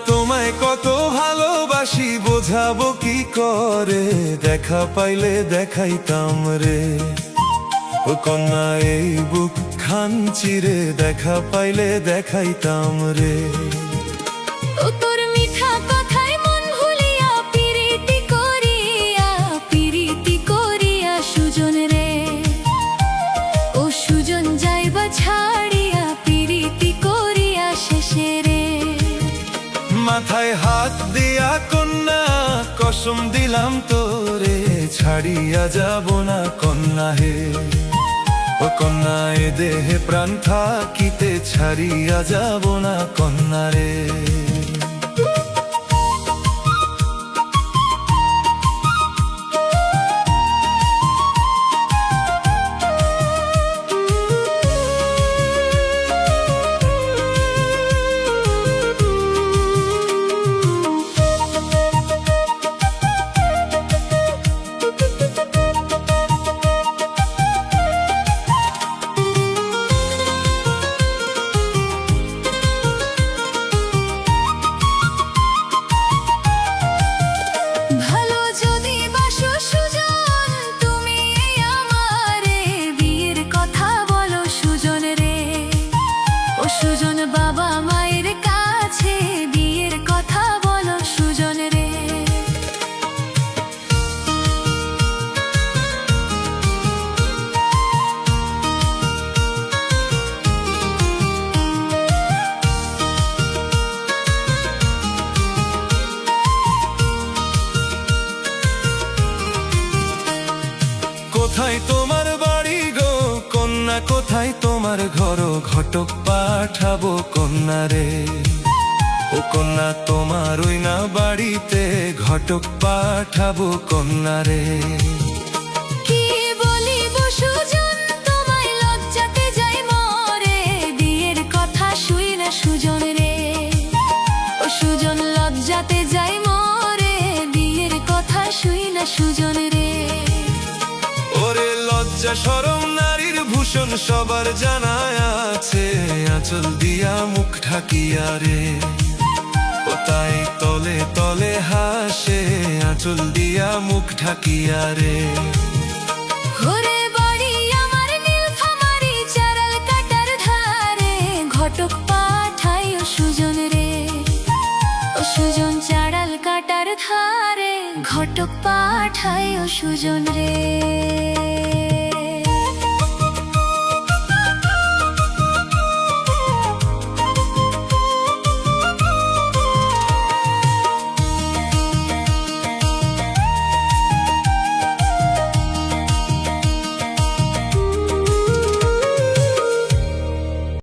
তোমায় কত ভালোবাসি বোঝাবো কি করে, দেখা পাইলে দেখাইতাম রে। ও কন্যা এই বুক খান চিরে, দেখা পাইলে দেখাইতাম রে। ও তোর মিঠা কথায় মন ভুলিয়া পিরিতি করিয়া সুজন রে। ও সুজন যাইবা ছাড়িয়া পিরিতি করিয়া শেষে রে। মাথায় হাত দিয়া কন্যা কসম দিলাম তোরে, ছাড়িয়া যাব না কন্যা হে। ও কন্যা এ দেহে প্রাণ থাকিতে ছাড়িয়া যাব না কন্যা রে। ভালো যদি বাসো সুজন তুমি আমারে, বিয়ের কথা বলো সুজন রে। ও সুজন বাবা মায়ের কাছে বিয়ের কথা বলো সুজন রে। কোথায় তোমার বাড়ি গো কন্যা, কোথায় তোমার ঘর, ঘটক পাঠাবো কন্যা রে। ও কন্যা তোমার ওই না বাড়িতে, ঘটক পাঠাবো কন্যা রে। কি বলিব সুজন তোমায় লজ্জাতে যাই মরে, বিয়ের কথা শুই না সুজন রে। ও সুজন লজ্জাতে যাই মরে, বিয়ের কথা শুই না সুজন রে। ওরে লজ্জা শরম নারীর ভূষণ সবার জানা আছে, আঁচল দিয়া মুখ ঢাকিয়া রে। ও তাই তলে তলে হাসে, আঁচল দিয়া মুখ ঢাকিয়া রে। ঘরে বাড়ি আমার নীলফামারী চারাল কাটার ধারে, ঘটক পাঠাই ও সুজন রে। ও সুজন চারাল কাটার ধারে, ঘটক পাঠাই ও সুজন রে।